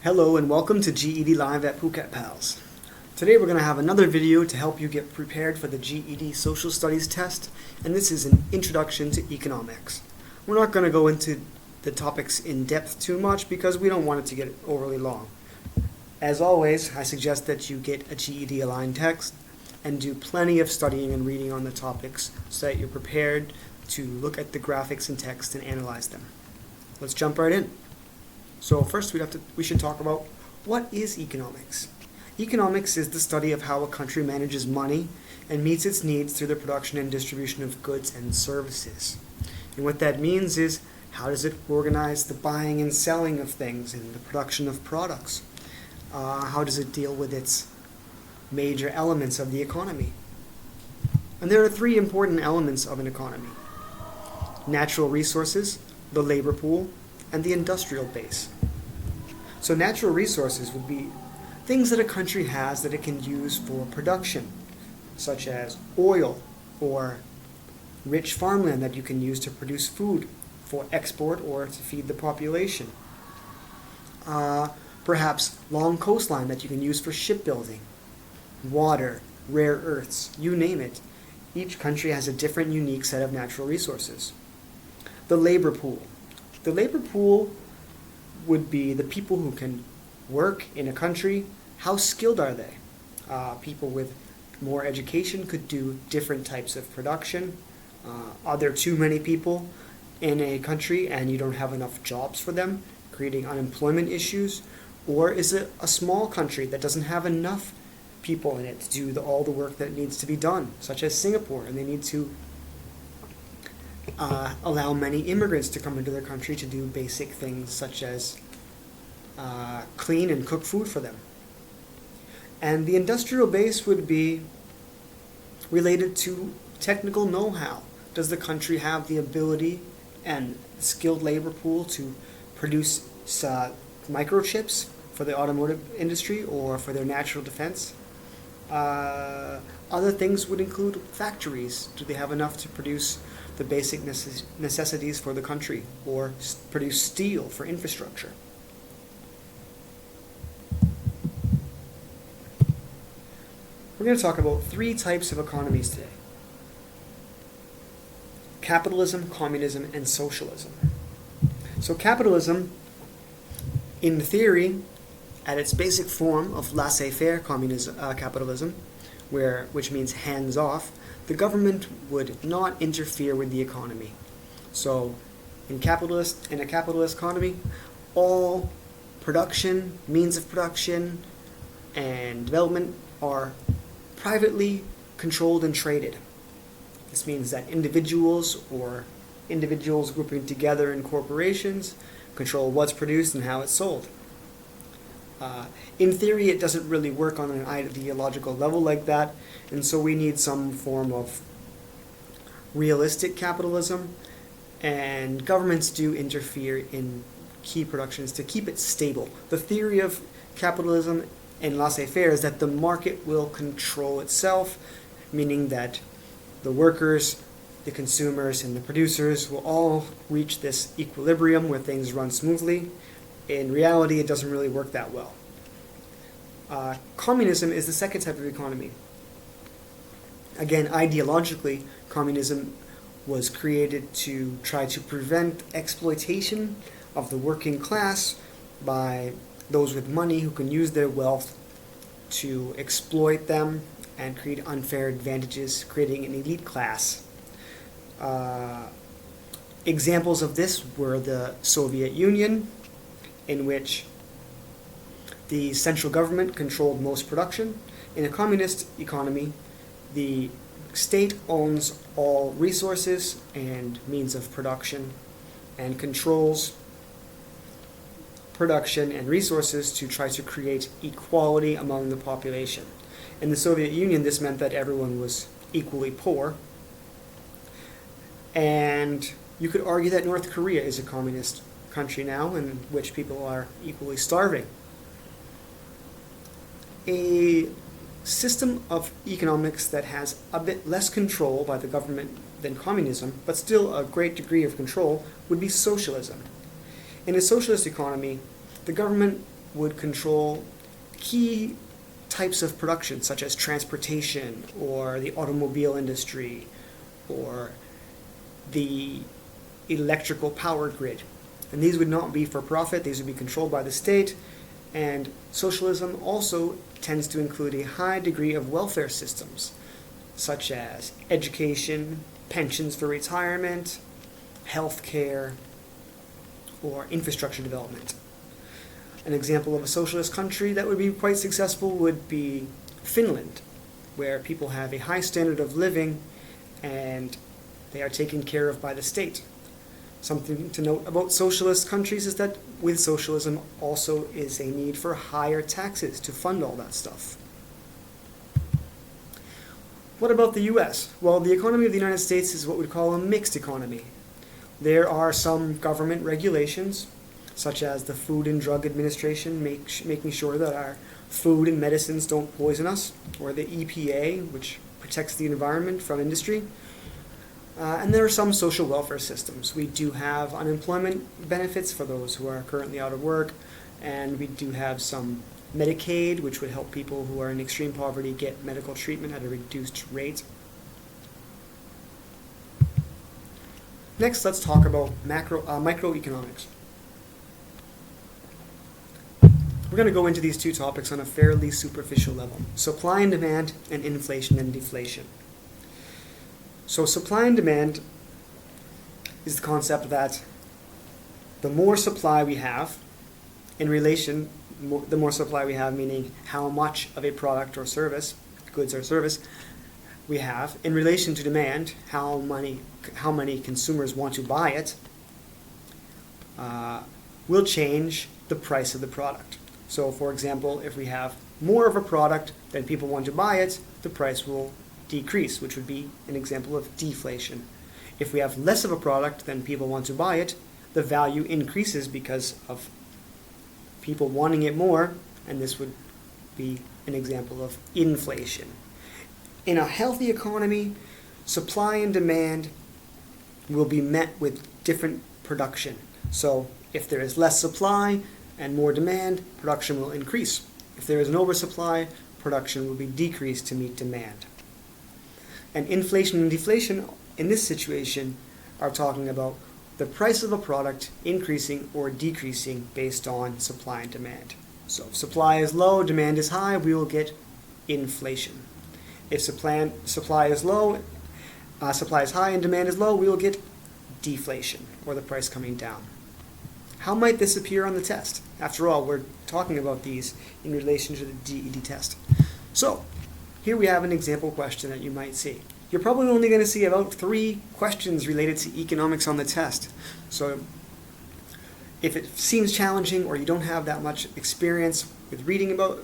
Hello and welcome to GED Live at Phuket PALS. Today we're going to have another video to help you get prepared for the GED Social Studies test, and this is an introduction to economics. We're not going to go into the topics in depth too much because we don't want it to get overly long. As always, I suggest that you get a GED aligned text and do plenty of studying and reading on the topics so that you're prepared to look at the graphics and text and analyze them. Let's jump right in. So first we should talk about what is economics. Economics is the study of how a country manages money and meets its needs through the production and distribution of goods and services. And what that means is, how does it organize the buying and selling of things and the production of products? How does it deal with its major elements of the economy? And there are three important elements of an economy: natural resources, the labor pool, and the industrial base. So natural resources would be things that a country has that it can use for production, such as oil or rich farmland that you can use to produce food for export or to feed the population. Perhaps long coastline that you can use for shipbuilding, water, rare earths, you name it. Each country has a different, unique set of natural resources. The labor pool. The labor pool would be the people who can work in a country. How skilled are they? People with more education could do different types of production. Are there too many people in a country and you don't have enough jobs for them, creating unemployment issues? Or is it a small country that doesn't have enough people in it to do all the work that needs to be done, such as Singapore, and they need to allow many immigrants to come into their country to do basic things such as clean and cook food for them. And the industrial base would be related to technical know-how. Does the country have the ability and skilled labor pool to produce microchips for the automotive industry or for their national defense? Other things would include factories. Do they have enough to produce the basic necessities for the country or produce steel for infrastructure? We're going to talk about three types of economies today: capitalism, communism, and socialism. So capitalism, in theory, at its basic form of laissez-faire capitalism, which means hands-off, the government would not interfere with the economy. So in a capitalist economy, all production, means of production, and development are privately controlled and traded. This means that individuals or individuals grouping together in corporations control what's produced and how it's sold. In theory, it doesn't really work on an ideological level like that, and so we need some form of realistic capitalism, and governments do interfere in key productions to keep it stable. The theory of capitalism and laissez-faire is that the market will control itself, meaning that the workers, the consumers, and the producers will all reach this equilibrium where things run smoothly. In reality, it doesn't really work that well. Communism is the second type of economy. Again, ideologically, communism was created to try to prevent exploitation of the working class by those with money who can use their wealth to exploit them and create unfair advantages, creating an elite class. Examples of this were the Soviet Union, in which the central government controlled most production. In a communist economy, the state owns all resources and means of production and controls production and resources to try to create equality among the population. In the Soviet Union, this meant that everyone was equally poor. And you could argue that North Korea is a communist country now in which people are equally starving. A system of economics that has a bit less control by the government than communism, but still a great degree of control, would be socialism. In a socialist economy, the government would control key types of production, such as transportation or the automobile industry or the electrical power grid. And these would not be for profit, these would be controlled by the state. And socialism also tends to include a high degree of welfare systems, such as education, pensions for retirement, health care, or infrastructure development. An example of a socialist country that would be quite successful would be Finland, where people have a high standard of living and they are taken care of by the state. Something to note about socialist countries is that with socialism also is a need for higher taxes to fund all that stuff. What about the US? Well, the economy of the United States is what we'd call a mixed economy. There are some government regulations, such as the Food and Drug Administration making sure that our food and medicines don't poison us, or the EPA, which protects the environment from industry. And there are some social welfare systems. We do have unemployment benefits for those who are currently out of work, and we do have some Medicaid, which would help people who are in extreme poverty get medical treatment at a reduced rate. Next, let's talk about microeconomics. We're going to go into these two topics on a fairly superficial level: supply and demand, and inflation and deflation. So supply and demand is the concept that the more supply we have the more supply we have, meaning how much of a product or service, goods or service, we have in relation to demand, how many consumers want to buy it, will change the price of the product. So for example, if we have more of a product than people want to buy it, the price will decrease, which would be an example of deflation. If we have less of a product than people want to buy it, the value increases because of people wanting it more, and this would be an example of inflation. In a healthy economy, supply and demand will be met with different production. So if there is less supply and more demand, production will increase. If there is an oversupply, production will be decreased to meet demand. And inflation and deflation in this situation are talking about the price of a product increasing or decreasing based on supply and demand. So if supply is low, demand is high, we will get inflation. If supply is high and demand is low, we will get deflation, or the price coming down. How might this appear on the test? After all, we're talking about these in relation to the GED test. So here we have an example question that you might see. You're probably only going to see about 3 questions related to economics on the test. So if it seems challenging or you don't have that much experience with reading about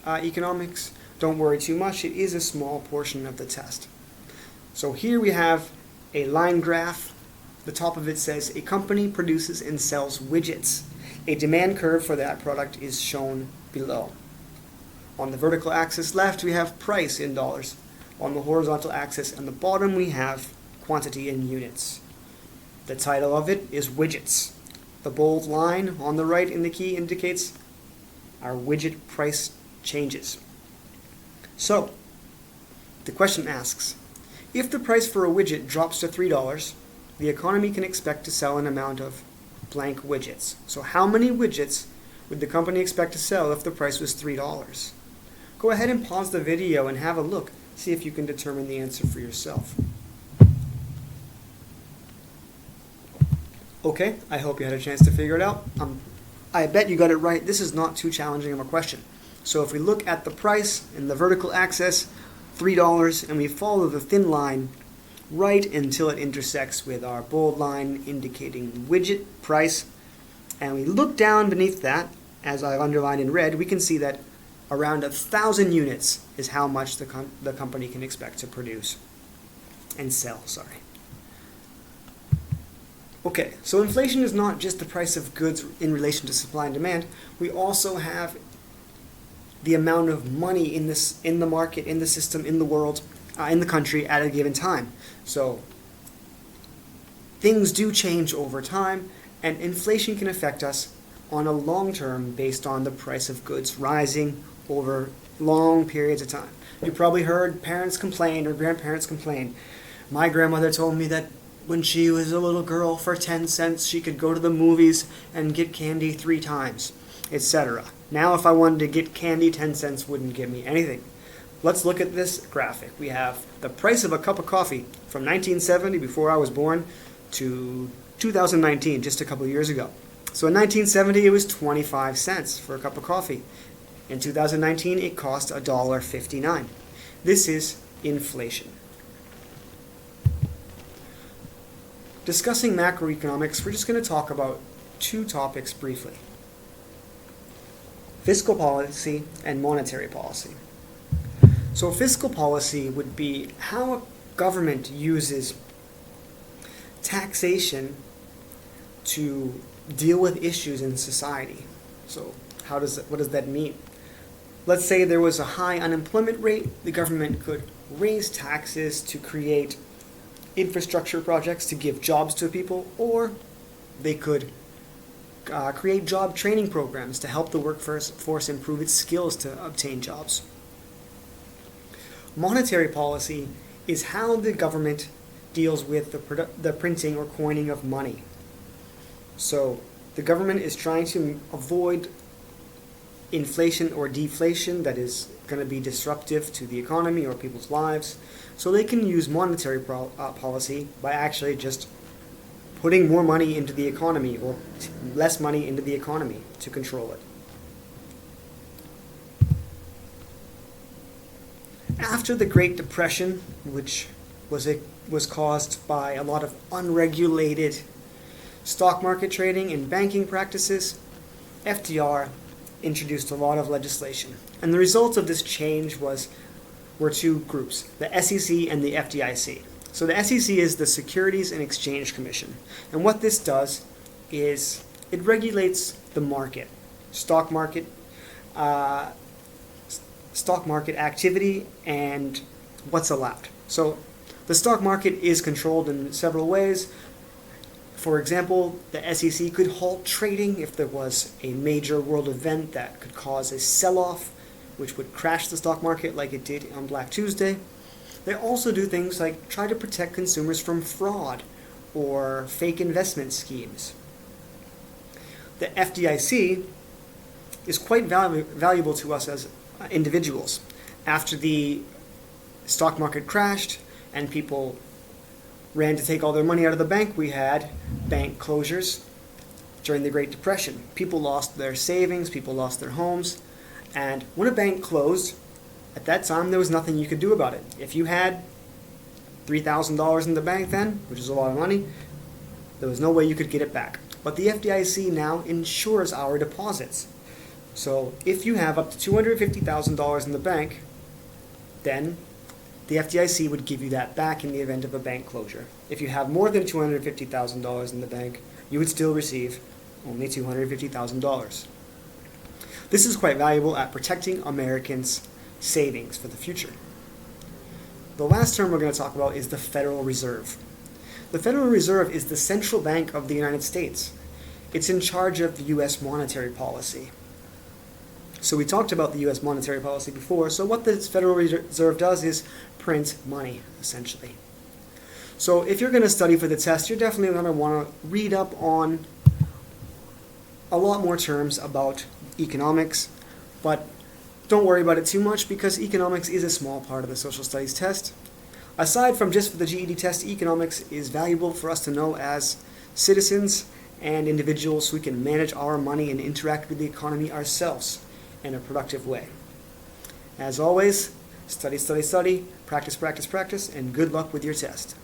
economics, don't worry too much. It is a small portion of the test. So here we have a line graph. The top of it says a company produces and sells widgets. A demand curve for that product is shown below. On the vertical axis left, we have price in dollars. On the horizontal axis and the bottom, we have quantity in units. The title of it is widgets. The bold line on the right in the key indicates our widget price changes. So, the question asks, if the price for a widget drops to $3, the economy can expect to sell an amount of blank widgets. So how many widgets would the company expect to sell if the price was $3? Go ahead and pause the video and have a look. See if you can determine the answer for yourself. Okay, I hope you had a chance to figure it out. I bet you got it right. This is not too challenging of a question. So if we look at the price in the vertical axis, $3, and we follow the thin line right until it intersects with our bold line indicating widget price, and we look down beneath that, as I've underlined in red, we can see that around 1,000 units is how much the company can expect to produce and sell. Okay, so inflation is not just the price of goods in relation to supply and demand. We also have the amount of money in the market, in the system, in the world, in the country at a given time. So things do change over time, and inflation can affect us on a long term based on the price of goods rising over long periods of time. You probably heard parents complain or grandparents complain. My grandmother told me that when she was a little girl, for 10 cents she could go to the movies and get candy 3 times, etc. Now if I wanted to get candy, 10 cents wouldn't give me anything. Let's look at this graphic. We have the price of a cup of coffee from 1970, before I was born, to 2019, just a couple of years ago. So in 1970, it was 25 cents for a cup of coffee. In 2019, it cost $1.59. This is inflation. Discussing macroeconomics, we're just going to talk about 2 topics briefly: fiscal policy and monetary policy. So fiscal policy would be how a government uses taxation to deal with issues in society. So what does that mean? Let's say there was a high unemployment rate. The government could raise taxes to create infrastructure projects to give jobs to people, or they could create job training programs to help the workforce improve its skills to obtain jobs. Monetary policy is how the government deals with the printing or coining of money. So the government is trying to avoid inflation or deflation that is going to be disruptive to the economy or people's lives. So they can use monetary policy by actually just putting more money into the economy or less money into the economy to control it. After the Great Depression, which was caused by a lot of unregulated stock market trading and banking practices, FDR introduced a lot of legislation. And the result of this change were 2 groups, the SEC and the FDIC. So the SEC is the Securities and Exchange Commission. And what this does is it regulates the market, stock market activity, and what's allowed. So the stock market is controlled in several ways. For example, the SEC could halt trading if there was a major world event that could cause a sell-off, which would crash the stock market like it did on Black Tuesday. They also do things like try to protect consumers from fraud or fake investment schemes. The FDIC is quite valuable to us as individuals. After the stock market crashed and people ran to take all their money out of the bank, we had bank closures during the Great Depression. People lost their savings, people lost their homes, and when a bank closed, at that time there was nothing you could do about it. If you had $3,000 in the bank then, which is a lot of money, there was no way you could get it back. But the FDIC now insures our deposits. So if you have up to $250,000 in the bank, then the FDIC would give you that back in the event of a bank closure. If you have more than $250,000 in the bank, you would still receive only $250,000. This is quite valuable at protecting Americans' savings for the future. The last term we're going to talk about is the Federal Reserve. The Federal Reserve is the central bank of the United States. It's in charge of the U.S. monetary policy. So we talked about the U.S. monetary policy before. So what the Federal Reserve does is print money, essentially. So if you're going to study for the test, you're definitely going to want to read up on a lot more terms about economics, but don't worry about it too much because economics is a small part of the social studies test. Aside from just for the GED test, economics is valuable for us to know as citizens and individuals so we can manage our money and interact with the economy ourselves in a productive way. As always, study, study, study, practice, practice, practice, and good luck with your test.